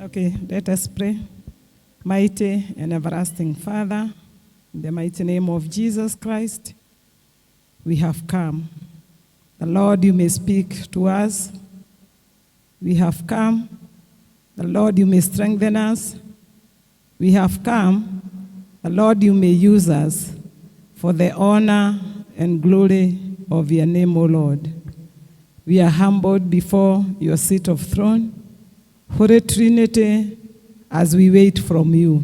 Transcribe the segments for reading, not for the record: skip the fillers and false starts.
Okay, let us pray. Mighty and everlasting Father, in the mighty name of Jesus Christ, we have come. The Lord, you may speak to us. We have come. The Lord, you may strengthen us. We have come. The Lord, you may use us for the honor and glory of your name, O Lord. We are humbled before your seat of throne. Holy Trinity, as we wait from you,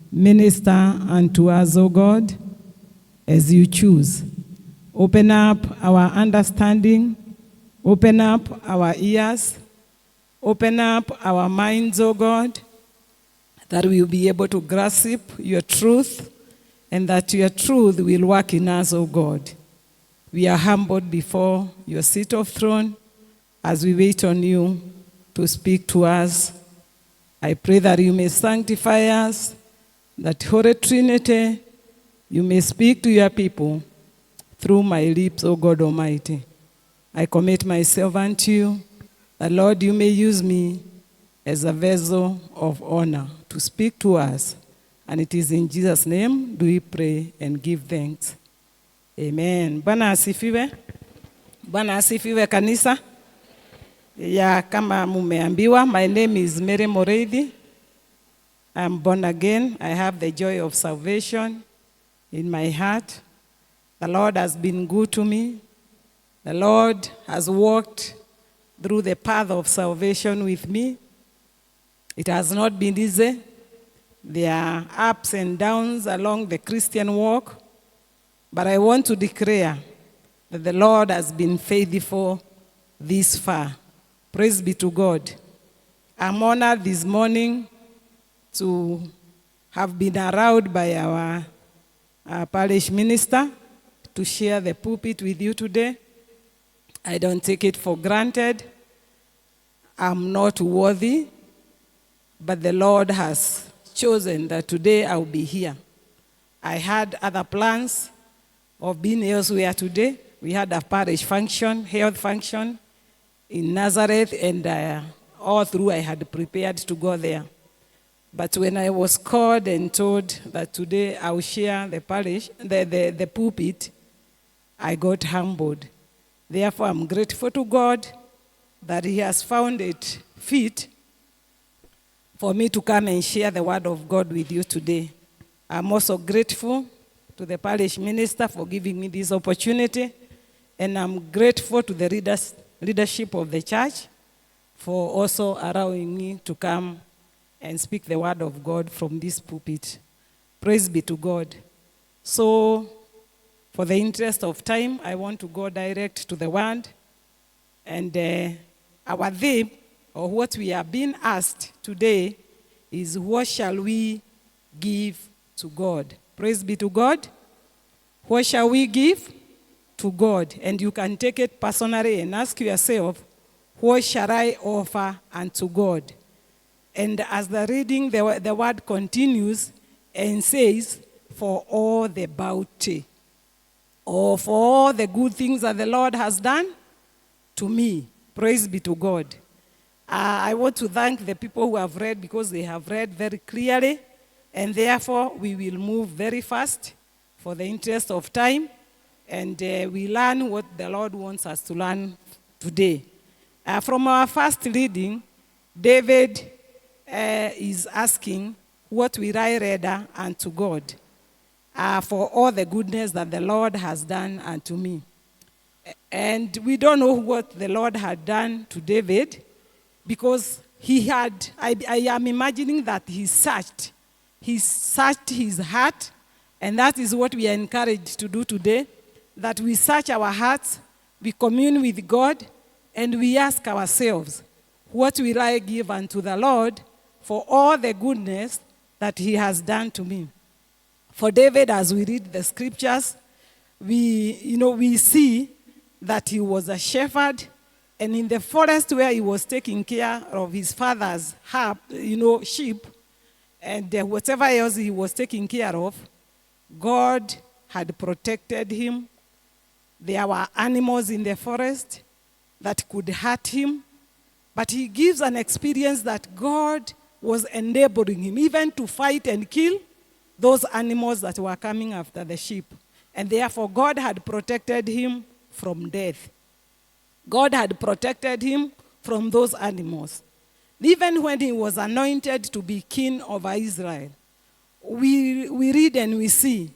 minister unto us, O God, as you choose. Open up our understanding. Open up our ears. Open up our minds, O God, that we will be able to grasp your truth and that your truth will work in us, O God. We are humbled before your seat of throne as we wait on you to speak to us. I pray that you may sanctify us, that Holy Trinity, you may speak to your people through my lips, O God Almighty. I commit myself unto you, that Lord, you may use me as a vessel of honor to speak to us. And it is in Jesus' name do we pray and give thanks. Amen. Bwana asifiwe. Bwana asifiwe kanisa. Ya kama mumeambiwa, my name is Muriithi. I'm born again. I have the joy of salvation in my heart. The Lord has been good to me. The Lord has walked through the path of salvation with me. It has not been easy. There are ups and downs along the Christian walk. But I want to declare that the Lord has been faithful this far. Praise be to God. I'm honored this morning to have been allowed by our parish minister to share the pulpit with you today. I don't take it for granted. I'm not worthy, but the Lord has chosen that today I'll be here. I had other plans of being elsewhere today. We had a parish function, health function in Nazareth, and all through I had prepared to go there. But when I was called and told that today I will share the parish, the pulpit, I got humbled. Therefore, I'm grateful to God that He has found it fit for me to come and share the word of God with you today. I'm also grateful to the parish minister for giving me this opportunity, and I'm grateful to the leadership of the church for also allowing me to come and speak the word of God from this pulpit. Praise be to God. So, for the interest of time, I want to go direct to the word. And our theme, or what we are being asked today, is what shall we give to God? Praise be to God. What shall we give to God? And you can take it personally and ask yourself, what shall I offer unto God? And as the reading, the word continues and says, for all the bounty, or for all the good things that the Lord has done to me. Praise be to God. I want to thank the people who have read, because they have read very clearly, and therefore we will move very fast for the interest of time, and we learn what the Lord wants us to learn today. From our first reading, David is asking, what will I render unto God for all the goodness that the Lord has done unto me? And we don't know what the Lord had done to David, because I am imagining that he searched his heart, and that is what we are encouraged to do today, that we search our hearts, we commune with God, and we ask ourselves, what will I give unto the Lord for all the goodness that He has done to me? For David, as we read the scriptures, we see that he was a shepherd, and in the forest where he was taking care of his father's sheep, and whatever else he was taking care of, God had protected him. There were animals in the forest that could hurt him, but he gives an experience that God was enabling him even to fight and kill those animals that were coming after the sheep. And therefore, God had protected him from death. God had protected him from those animals. Even when he was anointed to be king over Israel, we read and we see,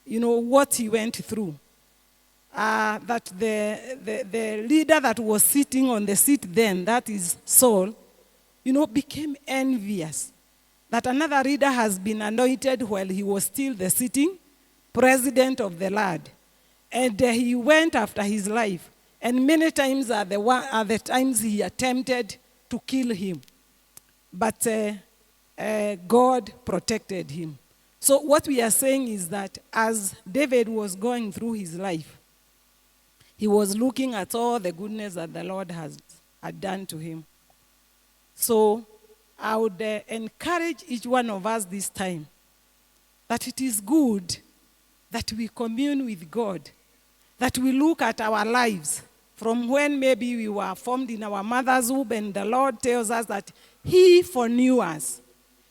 what he went through. That the leader that was sitting on the seat then, that is Saul, became envious. That another leader has been anointed while he was still the sitting president of the land. And he went after his life. And many times are the times he attempted to kill him. But God protected him. So what we are saying is that as David was going through his life, he was looking at all the goodness that the Lord had done to him. So I would encourage each one of us this time that it is good that we commune with God, that we look at our lives from when maybe we were formed in our mother's womb, and the Lord tells us that He foreknew us.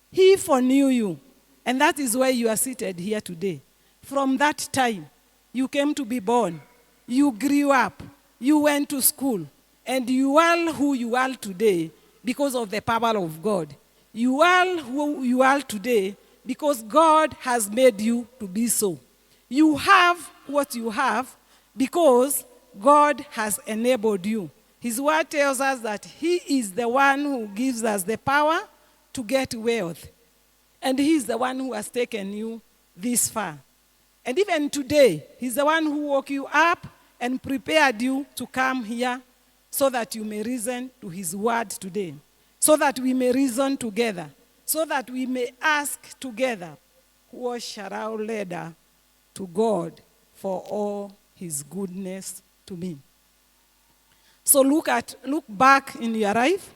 He foreknew you. And that is why you are seated here today. From that time, you came to be born. You grew up. You went to school. And you are who you are today because of the power of God. You are who you are today because God has made you to be so. You have what you have because God has enabled you. His word tells us that He is the one who gives us the power to get wealth. And He is the one who has taken you this far. And even today, He's the one who woke you up and prepared you to come here so that you may listen to His word today. So that we may reason together. So that we may ask together, what shall I render to God for all His goodness to me? So look back in your life,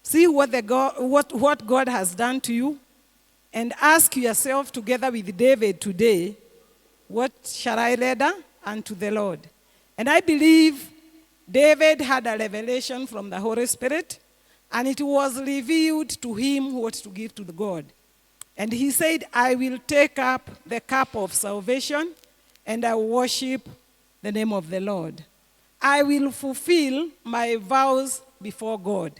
see what God has done to you, and ask yourself together with David today, what shall I render unto the Lord? And I believe David had a revelation from the Holy Spirit, and it was revealed to him what to give to God. And he said, I will take up the cup of salvation, and I will worship the name of the Lord. I will fulfill my vows before God.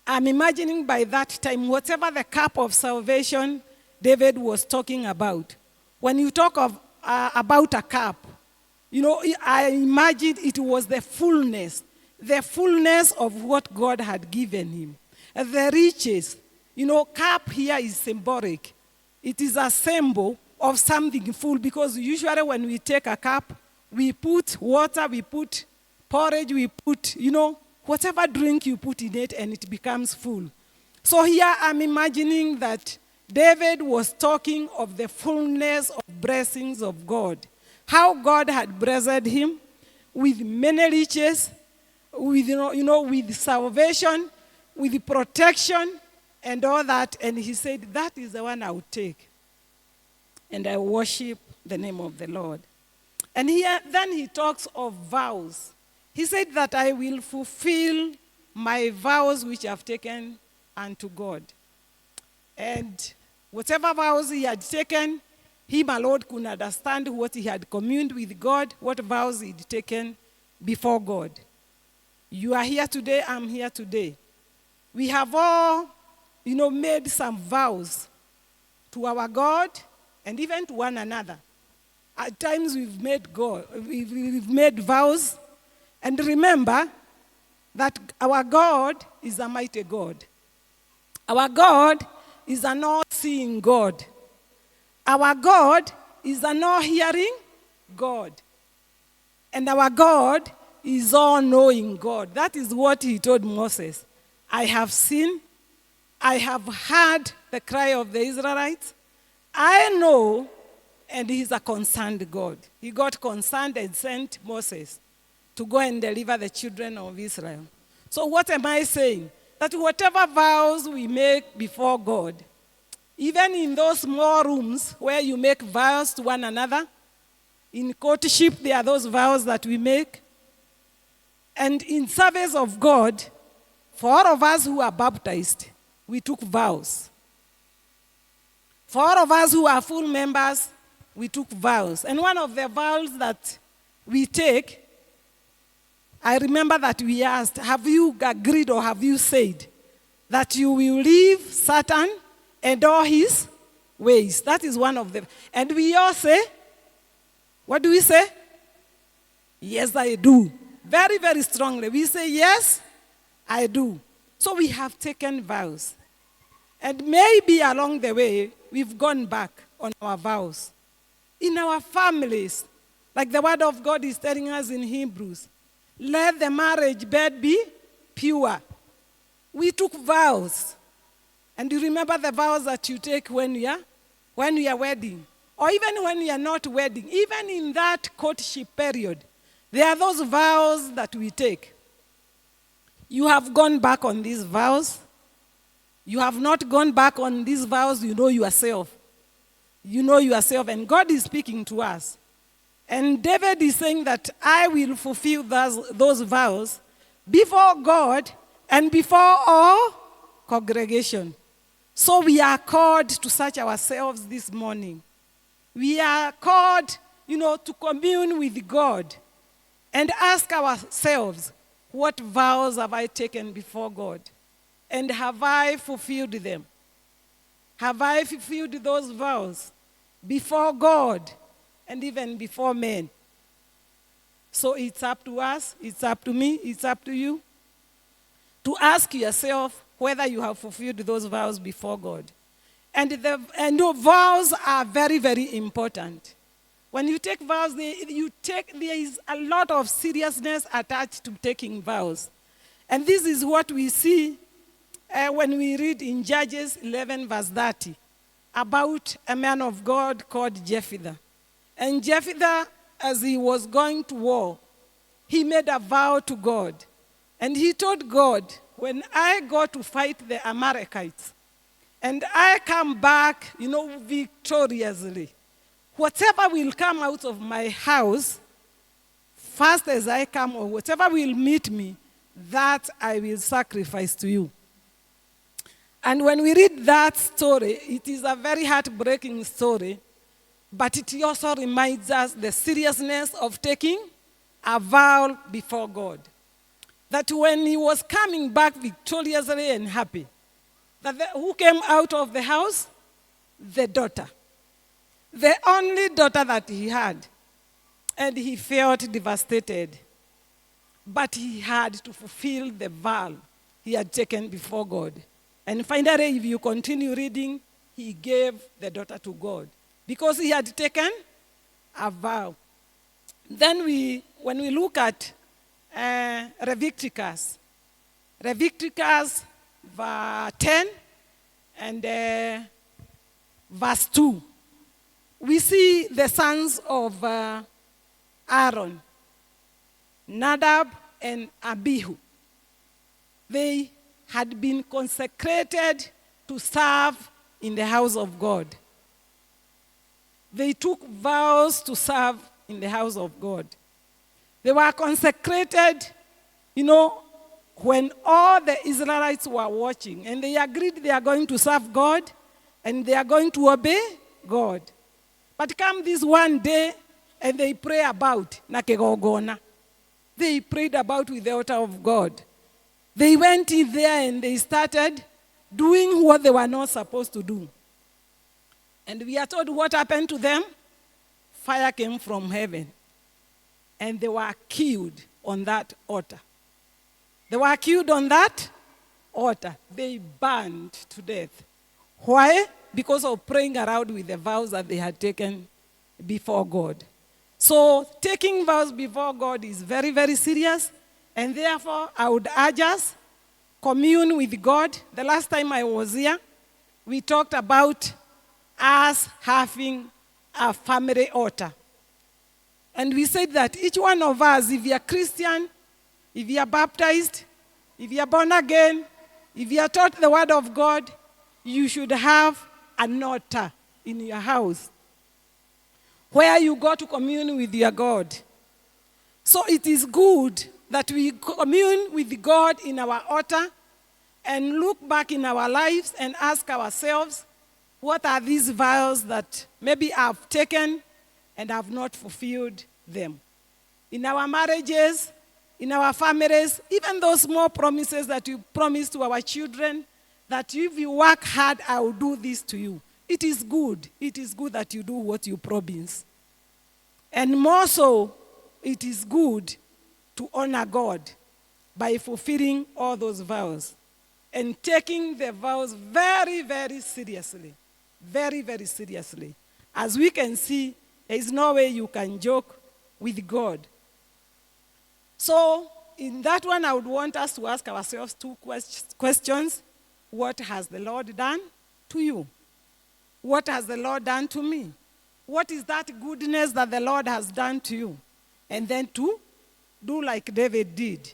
I'm imagining by that time, whatever the cup of salvation David was talking about, when you talk about a cup, I imagined it was the fullness of what God had given him. The riches, cup here is symbolic. It is a symbol of something full, because usually when we take a cup, we put water, we put porridge, we put, whatever drink you put in it, and it becomes full. So here I'm imagining that David was talking of the fullness of blessings of God. How God had blessed him with many riches, with, with salvation, with protection, and all that. And he said, that is the one I would take. And I worship the name of the Lord. And then he talks of vows. He said that I will fulfill my vows which I have taken unto God. And whatever vows he had taken, he, my Lord, could understand what he had communed with God, what vows he had taken before God. You are here today, I'm here today. We have all, made some vows to our God and even to one another. At times we've made vows. And remember that our God is a mighty God. Our God is an all-seeing God. Our God is an all-hearing God. And our God is all-knowing God. That is what he told Moses. I have seen, I have heard the cry of the Israelites. I know, and he's a concerned God. He got concerned and sent Moses to go and deliver the children of Israel. So what am I saying? That whatever vows we make before God, even in those small rooms where you make vows to one another, in courtship there are those vows that we make, and in service of God, for all of us who are baptized, we took vows. For all of us who are full members, we took vows. And one of the vows that we take, I remember that we asked, have you agreed or have you said that you will leave Satan and all his ways? That is one of them. And we all say, what do we say? Yes, I do. Very, very strongly. We say, yes, I do. So we have taken vows. And maybe along the way, we've gone back on our vows. In our families, like the word of God is telling us in Hebrews, let the marriage bed be pure. We took vows. And you remember the vows that you take when you are wedding. Or even when you are not wedding. Even in that courtship period, there are those vows that we take. You have gone back on these vows. You have not gone back on these vows, you know yourself. You know yourself, and God is speaking to us. And David is saying that I will fulfill those vows before God and before all congregation. So we are called to search ourselves this morning. We are called, to commune with God and ask ourselves, what vows have I taken before God? And have I fulfilled them? Have I fulfilled those vows before God and even before men? So it's up to us, it's up to me, it's up to you to ask yourself whether you have fulfilled those vows before God. And the vows are very, very important. When you take vows, there is a lot of seriousness attached to taking vows. And this is what we see when we read in Judges 11 verse 30 about a man of God called Jephthah. And Jephthah, as he was going to war, he made a vow to God. And he told God, when I go to fight the Amalekites, and I come back, victoriously, whatever will come out of my house, first as I come, or whatever will meet me, that I will sacrifice to you. And when we read that story, it is a very heartbreaking story, but it also reminds us the seriousness of taking a vow before God. That when he was coming back victoriously and happy, who came out of the house? The daughter. The only daughter that he had. And he felt devastated. But he had to fulfill the vow he had taken before God. And finally, if you continue reading, he gave the daughter to God because he had taken a vow. Then when we look at Leviticus 10 and verse 2, we see the sons of Aaron, Nadab and Abihu. They had been consecrated to serve in the house of God. They took vows to serve in the house of God. They were consecrated, when all the Israelites were watching, and they agreed they are going to serve God and they are going to obey God. But come this one day, and they pray about nakegogona. They prayed about with the altar of God. They went in there and they started doing what they were not supposed to do. And we are told what happened to them. Fire came from heaven. And they were killed on that altar. They were killed on that altar. They burned to death. Why? Because of praying around with the vows that they had taken before God. So taking vows before God is very, very serious. And therefore, I would urge us, commune with God. The last time I was here, we talked about us having a family altar. And we said that each one of us, if you are Christian, if you are baptized, if you are born again, if you are taught the word of God, you should have an altar in your house where you go to commune with your God. So it is good that we commune with God in our altar, and look back in our lives and ask ourselves, what are these vows that maybe I've taken and have not fulfilled them? In our marriages, in our families, even those small promises that you promise to our children, that if you work hard, I will do this to you. It is good. It is good that you do what you promise. And more so, it is good to honor God by fulfilling all those vows and taking the vows very, very seriously. Very, very seriously. As we can see, there is no way you can joke with God. So, in that one, I would want us to ask ourselves two questions. What has the Lord done to you? What has the Lord done to me? What is that goodness that the Lord has done to you? And then to do like David did.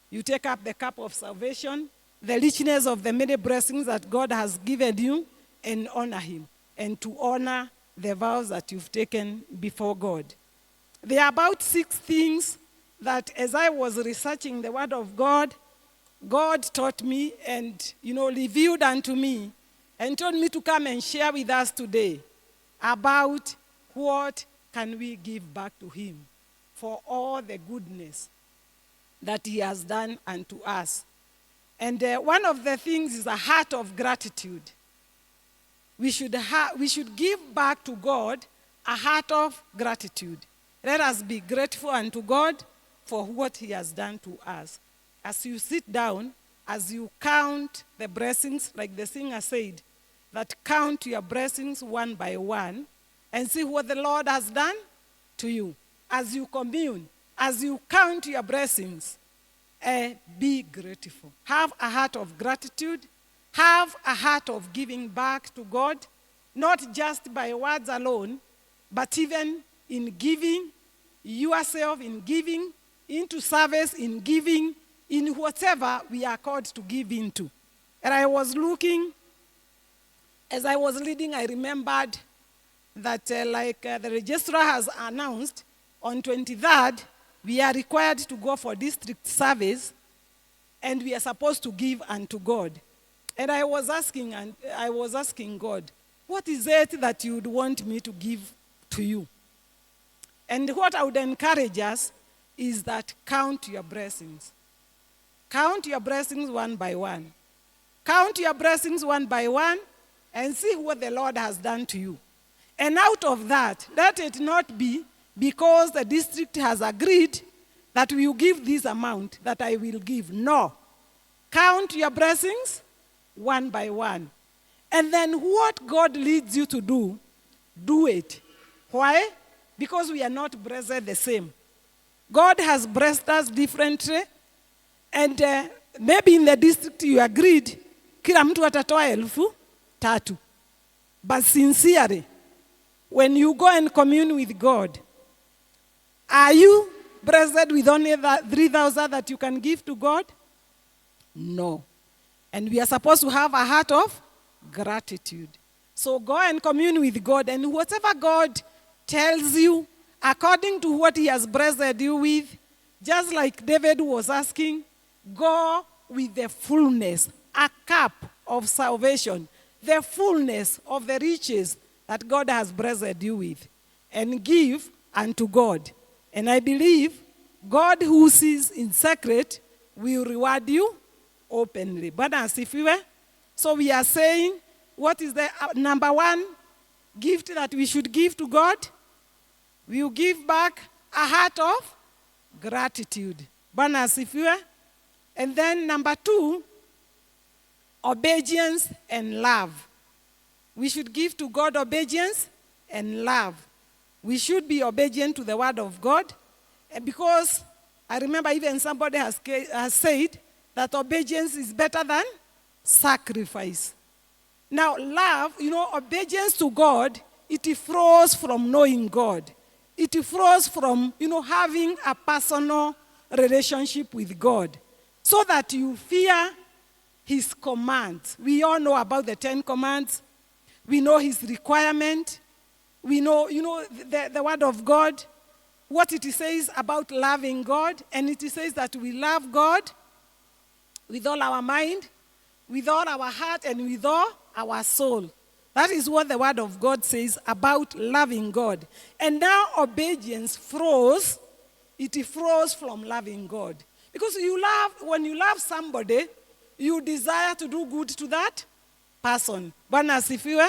You take up the cup of salvation, the richness of the many blessings that God has given you, and honor him, and to honor the vows that you've taken before God. There are about 6 things that as I was researching the Word of God, God taught me and, revealed unto me and told me to come and share with us today about what can we give back to him for all the goodness that he has done unto us. And one of the things is a heart of gratitude. We should give back to God a heart of gratitude. Let us be grateful unto God for what he has done to us. As you sit down, as you count the blessings, like the singer said, that count your blessings one by one and see what the Lord has done to you. As you commune, as you count your blessings, be grateful. Have a heart of gratitude. Have a heart of giving back to God, not just by words alone, but even in giving yourself, in giving into service, in giving in whatever we are called to give into. And I was looking, as I was reading, I remembered that the registrar has announced, on 23rd, we are required to go for district service, and we are supposed to give unto God. And I was asking God, what is it that you would want me to give to you? And what I would encourage us is that count your blessings. Count your blessings one by one. Count your blessings one by one and see what the Lord has done to you. And out of that, let it not be because the district has agreed that we will give this amount that I will give. No. Count your blessings one by one. And then what God leads you to do, do it. Why? Because we are not blessed the same. God has blessed us differently. And maybe in the district you agreed, kila mtu atatoa 3,000. But sincerely, when you go and commune with God, are you blessed with only 3,000 that you can give to God? No. And we are supposed to have a heart of gratitude. So go and commune with God, and whatever God tells you, according to what he has blessed you with, just like David was asking, go with the fullness, a cup of salvation, the fullness of the riches that God has blessed you with, and give unto God. And I believe God who sees in secret will reward you openly. But as if we were, so we are saying, what is the number one gift that we should give to God? We will give back a heart of gratitude. But as if we were. And then number 2, obedience and love. We should give to God obedience and love. We should be obedient to the word of God. Because I remember even somebody has said that obedience is better than sacrifice. Now, love, obedience to God, it flows from knowing God. It flows from, having a personal relationship with God. So that you fear his commands. We all know about the 10 commands. We know his requirement. We know, the word of God, what it says about loving God. And it says that we love God with all our mind, with all our heart and with all our soul. That is what the word of God says about loving God. And now obedience flows. It flows from loving God. Because when you love somebody, you desire to do good to that person. Bwana asifiwe.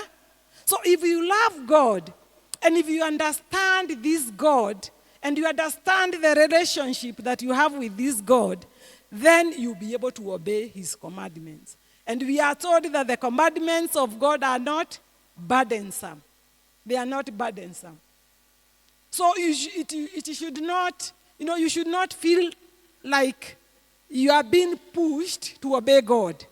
So if you love God, and if you understand this God, and you understand the relationship that you have with this God, then you'll be able to obey his commandments. And we are told that the commandments of God are not burdensome. They are not burdensome. So it should not, you should not feel like you are being pushed to obey God.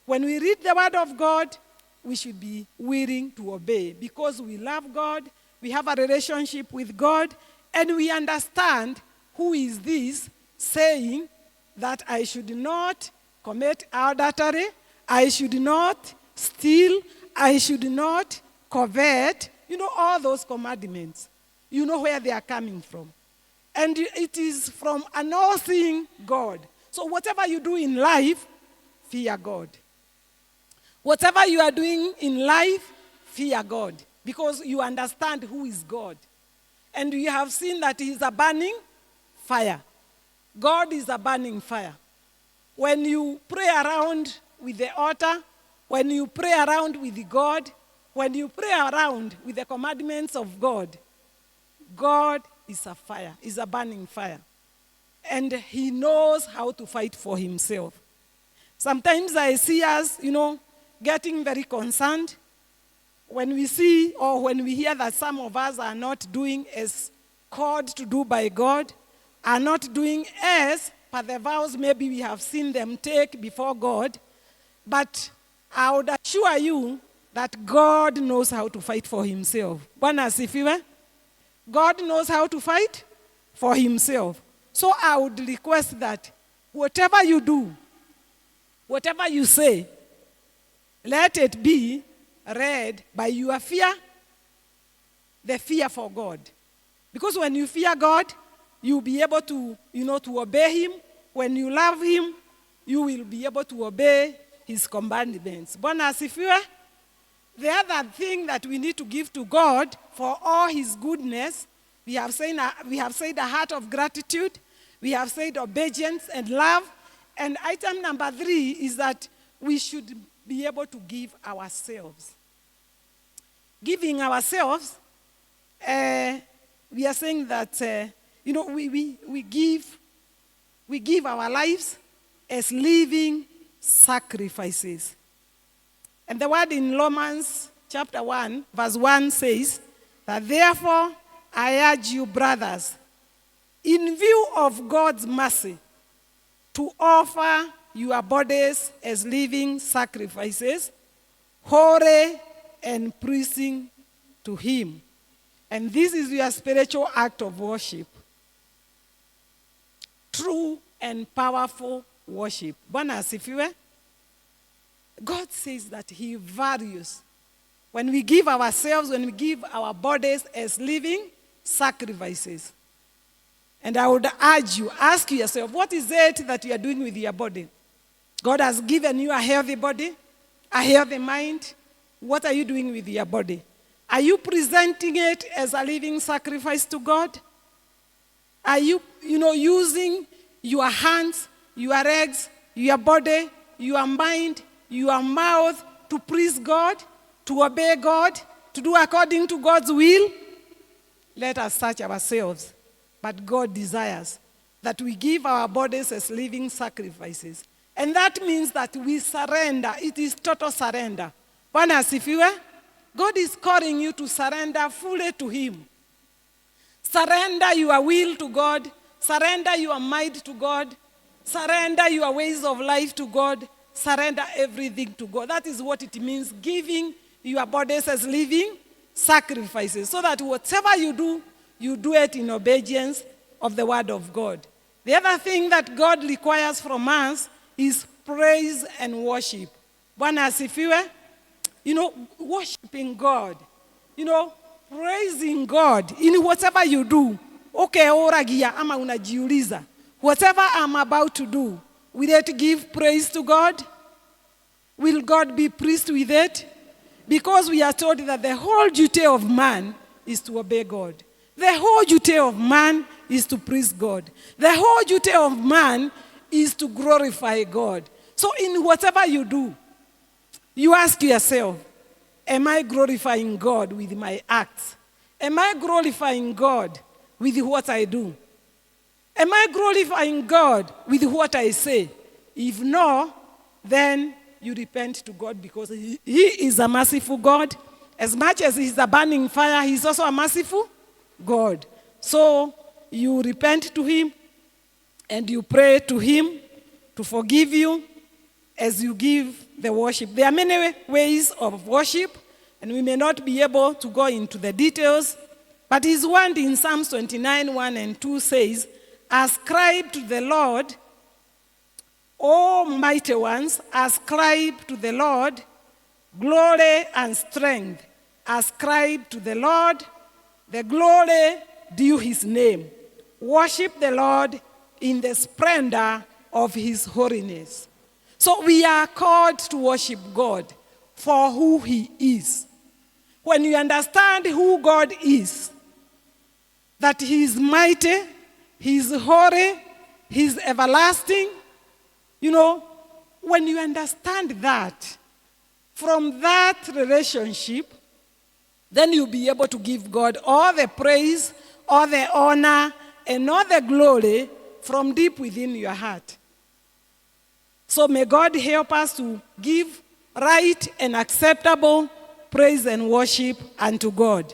When we read the word of God, we should be willing to obey because we love God, we have a relationship with God, and we understand who is this saying that I should not commit adultery, I should not steal, I should not covet. All those commandments. You know where they are coming from. And it is from an all-seeing God. So whatever you do in life, fear God. Whatever you are doing in life, fear God. Because you understand who is God. And you have seen that he is a burning fire. God is a burning fire. When you pray around with the altar, when you pray around with God, when you pray around with the commandments of God, God is a fire, is a burning fire. And he knows how to fight for himself. Sometimes I see us, getting very concerned when we see or when we hear that some of us are not doing as called to do by God, are not doing as per the vows maybe we have seen them take before God. But I would assure you that God knows how to fight for himself. Bwana asifiwe. God knows how to fight for himself. So I would request that whatever you do, whatever you say, let it be read by your fear, the fear for God. Because when you fear God, you'll be able to, to obey him. When you love him, you will be able to obey his commandments. Bwana asifiwe. The other thing that we need to give to God for all his goodness, we have said a heart of gratitude, we have said obedience and love, and item number 3 is that we should be able to give ourselves. Giving ourselves, we are saying that, we give our lives as living sacrifices. And the word in Romans chapter 1, verse 1 says that therefore I urge you, brothers, in view of God's mercy, to offer your bodies as living sacrifices, holy and pleasing to him. And this is your spiritual act of worship. True and powerful worship. Bwana asifiwe. God says that he values when we give ourselves, when we give our bodies as living sacrifices. And I would urge you, ask yourself, what is it that you are doing with your body? God has given you a healthy body, a healthy mind. What are you doing with your body? Are you presenting it as a living sacrifice to God? Are you, using your hands, your legs, your body, your mind, your mouth to please God, to obey God, to do according to God's will? Let us search ourselves. But God desires that we give our bodies as living sacrifices. And that means that we surrender. It is total surrender. Bwana asifiwe. God is calling you to surrender fully to him. Surrender your will to God. Surrender your mind to God. Surrender your ways of life to God. Surrender everything to God. That is what it means, giving your bodies as living sacrifices. So that whatever you do it in obedience of the word of God. The other thing that God requires from us is praise and worship. Bwana asifiwe. Worshiping God. Praising God in whatever you do. Okay, oragia ama unajiuliza. Whatever I'm about to do, will it give praise to God? Will God be pleased with it? Because we are told that the whole duty of man is to obey God. The whole duty of man is to praise God. The whole duty of man is to glorify God. So in whatever you do, you ask yourself, am I glorifying God with my acts? Am I glorifying God with what I do? Am I glorifying God with what I say? If no, then you repent to God, because He is a merciful God. As much as He's a burning fire, He's also a merciful God. So you repent to Him and you pray to Him to forgive you as you give the worship. There are many ways of worship, and we may not be able to go into the details, but His word in Psalms 29, 1 and 2 says, ascribe to the Lord, O mighty ones, ascribe to the Lord glory and strength. Ascribe to the Lord the glory due His name. Worship the Lord in the splendor of His holiness. So we are called to worship God for who He is. When you understand who God is, that He is mighty, He is holy, He is everlasting, when you understand that, from that relationship, then you'll be able to give God all the praise, all the honor, and all the glory from deep within your heart. So may God help us to give right and acceptable praise and worship unto God.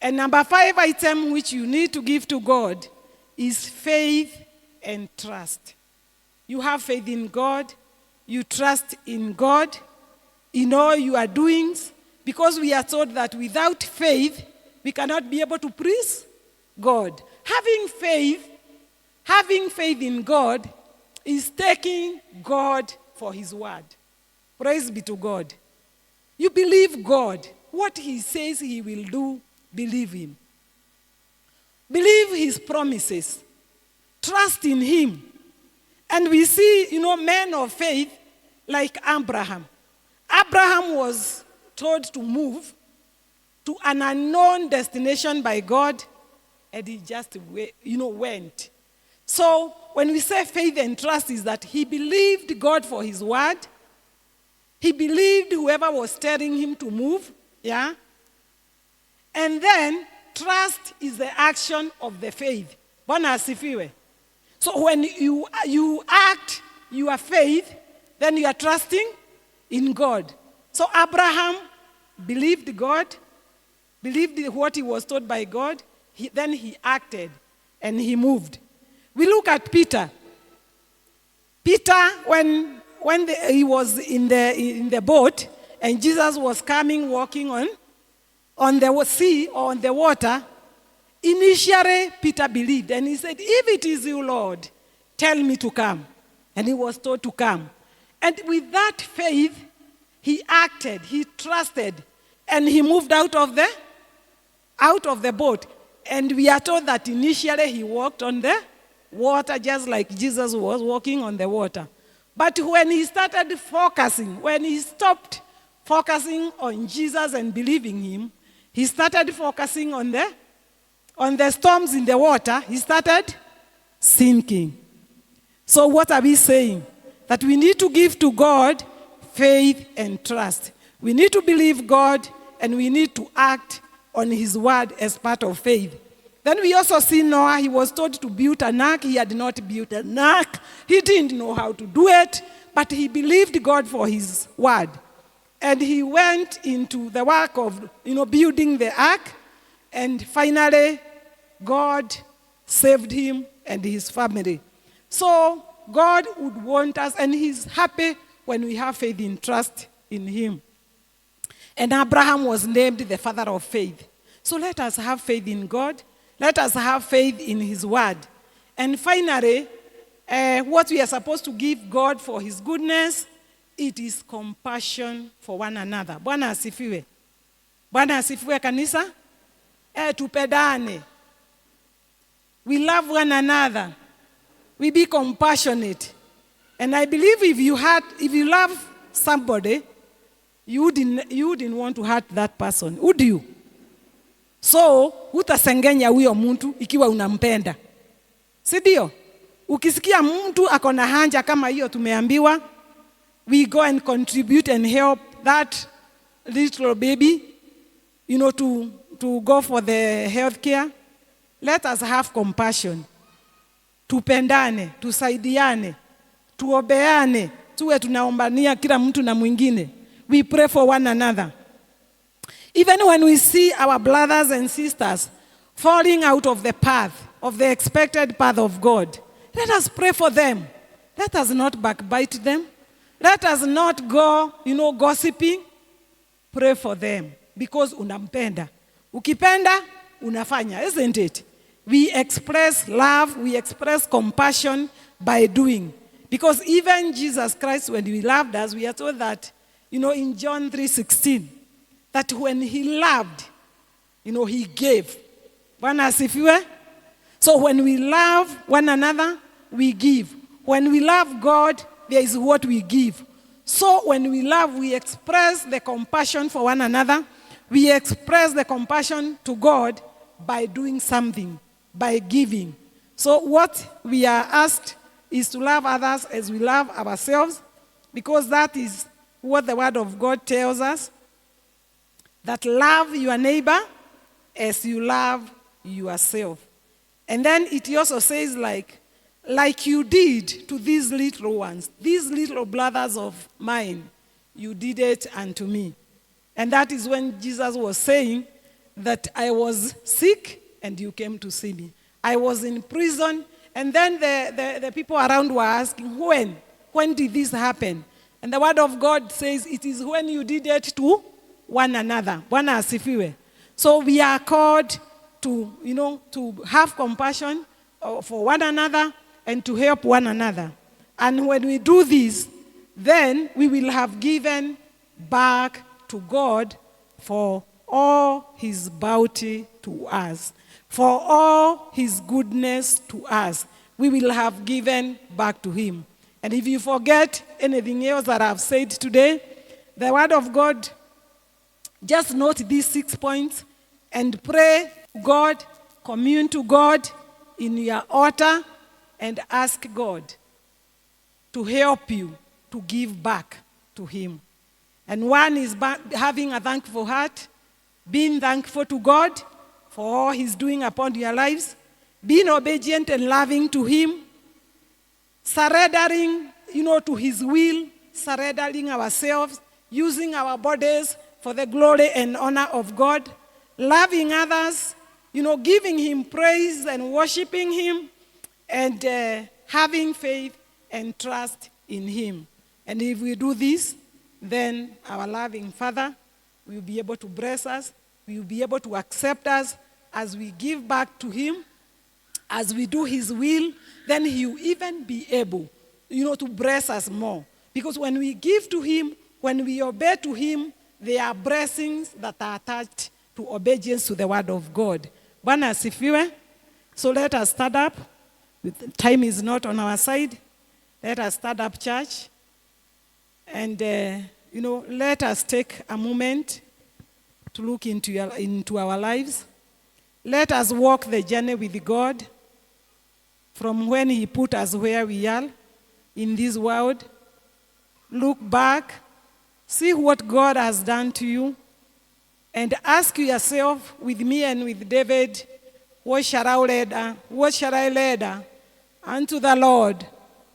And number 5 item which you need to give to God is faith and trust. You have faith in God. You trust in God in all your doings, because we are told that without faith, we cannot be able to praise God. Having faith in God is taking God for His word. Praise be to God. You believe God. What He says He will do, believe Him. Believe His promises. Trust in Him. And we see, men of faith like Abraham. Abraham was told to move to an unknown destination by God, and he just went. So when we say faith and trust, is that he believed God for His word. He believed whoever was telling him to move, yeah? And then trust is the action of the faith. Bwana asifiwe. So when you act your faith, then you are trusting in God. So Abraham believed God, believed what he was told by God. Then he acted and he moved. We look at Peter. Peter, when he was in the boat and Jesus was coming walking on the sea or on the water, initially Peter believed and he said, if it is you, Lord, tell me to come. And he was told to come. And with that faith, he acted, he trusted, and he moved out of the boat. And we are told that initially he walked on the water just like Jesus was walking on the water. But when he started focusing, when he stopped focusing on Jesus and believing Him, he started focusing on the storms in the water. He started sinking. So what are we saying? That we need to give to God faith and trust. We need to believe God, and we need to act on His word as part of faith. Then we also see Noah. He was told to build an ark. He had not built an ark. He didn't know how to do it, but he believed God for His word. And he went into the work of, building the ark, and finally God saved him and his family. So God would want us, and He's happy when we have faith and trust in Him. And Abraham was named the father of faith. So let us have faith in God. Let us have faith in His word. And finally, what we are supposed to give God for His goodness, it is compassion for one another. Bwana asifiwe. Bwana asifiwe kanisa. Tupendane. We love one another. We be compassionate. And I believe if you love somebody, you didn't want to hurt that person, would you? So, utasengenya huyo mtu ikiwa unampenda. Si ndio? Ukisikia mtu ako na hanja kama hiyo tumeambiwa, we go and contribute and help that little baby, to go for the health care. Let us have compassion. Tupendane, tusaidiane, tuobeane, tuwe tunaombania kila mtu na mwingine. We pray for one another. Even when we see our brothers and sisters falling out of the path, of the expected path of God, let us pray for them. Let us not backbite them. Let us not go, gossiping. Pray for them because unampenda. Ukipenda, unafanya, isn't it? We express love, we express compassion by doing. Because even Jesus Christ, when he loved us, we are told that, in John 3:16, that when he loved, he gave. Bwana asifiwe. So when we love one another, we give. When we love God, there is what we give. So when we love, we express the compassion for one another. We express the compassion to God by doing something, by giving. So what we are asked is to love others as we love ourselves, because that is what the Word of God tells us, that love your neighbor as you love yourself. And then it also says like you did to these little ones, these little brothers of mine, you did it unto me. And that is when Jesus was saying that I was sick and you came to see me. I was in prison, and then the people around were asking, when did this happen? And the Word of God says it is when you did it to one another. Bwana asifiwe. So we are called to have compassion for one another and to help one another. And when we do this, then we will have given back to God for all his bounty to us, for all his goodness to us. We will have given back to him. And if you forget anything else that I've said today, the Word of God, just note these 6 points and pray to God, commune to God in your altar, and ask God to help you to give back to him. And one is having a thankful heart, being thankful to God for all he's doing upon your lives, being obedient and loving to him, surrendering, to his will, surrendering ourselves, using our bodies for the glory and honor of God, loving others, giving him praise and worshiping him, and having faith and trust in him. And if we do this, then our loving Father will be able to bless us, will be able to accept us as we give back to him, as we do his will. Then he will even be able, to bless us more. Because when we give to him, when we obey to him, there are blessings that are attached to obedience to the Word of God. Bwana asifiwe. So let us stand up. Time is not on our side. Let us stand up, church. And, let us take a moment to look into our lives. Let us walk the journey with God from when he put us where we are in this world. Look back, see what God has done to you, and ask yourself with me and with David, what shall I render unto the Lord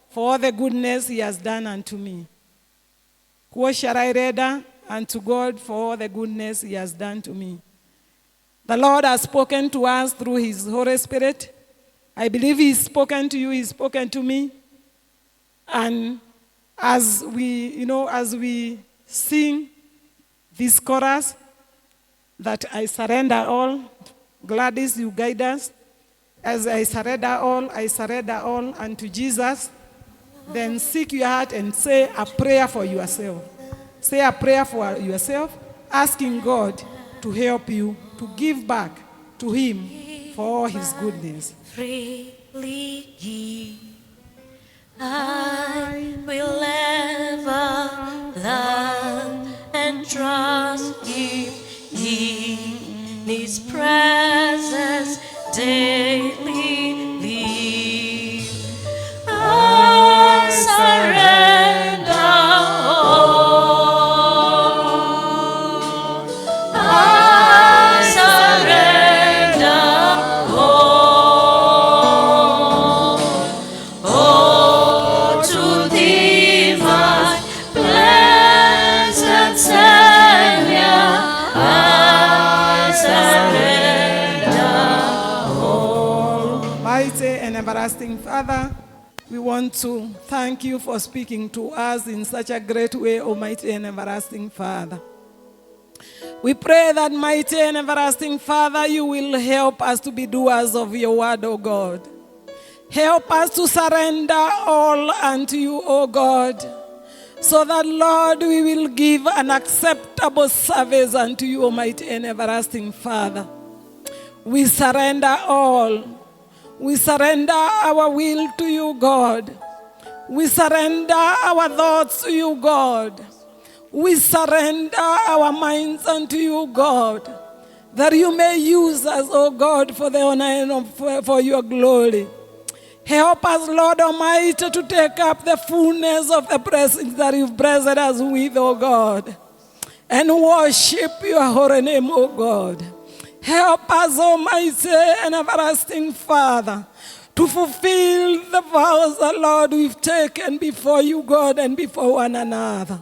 for all the goodness he has done unto me? What shall I render unto God for all the goodness he has done to me? The Lord has spoken to us through his Holy Spirit. I believe he's spoken to you, he's spoken to me. And as we sing this chorus, that I surrender all, Gladys, you guide us. As I surrender all unto Jesus, then seek your heart and say a prayer for yourself. Say a prayer for yourself, asking God to help you to give back to him for all his goodness. Freely give. I will ever love trust Him in His presence daily live. I surrender all. I surrender all to Thee, my blessed Savior. I surrender. Mighty and everlasting Father, we want to thank you for speaking to us in such a great way, Almighty and everlasting Father. We pray that, mighty and everlasting Father, you will help us to be doers of your word, O God. Help us to surrender all unto you, O God, so that, Lord, we will give an acceptable service unto you, Almighty and everlasting Father. We surrender all. We surrender our will to you, God. We surrender our thoughts to you, God. We surrender our minds unto you, God, that you may use us, O God, for the honor and for your glory. Help us, Lord Almighty, to take up the fullness of the blessings that you've blessed us with, O God, and worship your holy name, O God. Help us, Almighty and everlasting Father, to fulfill the vows that, Lord, we've taken before you, God, and before one another.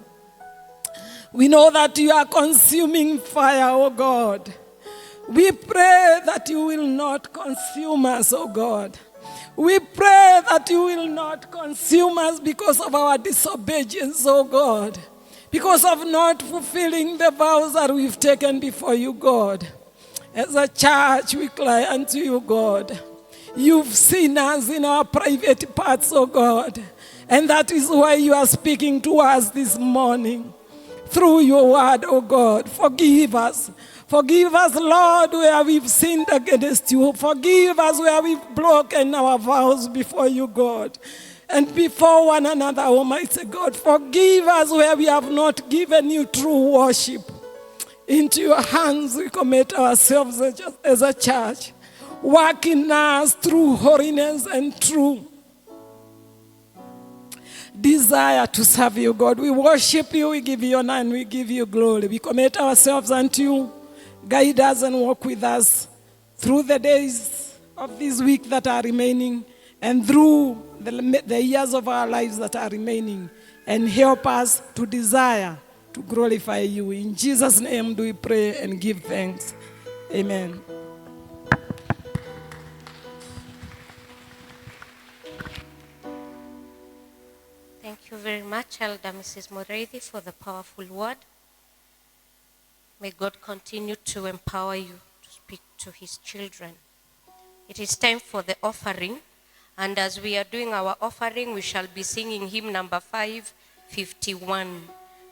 We know that you are consuming fire, O God. We pray that you will not consume us, O God. We pray that you will not consume us because of our disobedience, O God, because of not fulfilling the vows that we've taken before you, God. As a church, we cry unto you, God. You've seen us in our private parts, O God, and that is why you are speaking to us this morning through your word, O God. Forgive us. Forgive us, Lord, where we've sinned against you. Forgive us where we've broken our vows before you, God, and before one another, Almighty God. Forgive us where we have not given you true worship. Into your hands we commit ourselves as a church. Work in us through holiness and true desire to serve you, God. We worship you, we give you honor, and we give you glory. We commit ourselves unto you. Guide us and walk with us through the days of this week that are remaining, and through the years of our lives that are remaining, and help us to desire to glorify you. In Jesus' name do we pray and give thanks. Amen. Thank you very much, Elder Mrs. Muriithi, for the powerful word. May God continue to empower you to speak to his children. It is time for the offering, and as we are doing our offering, we shall be singing hymn number 551,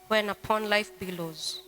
When Upon Life Billows.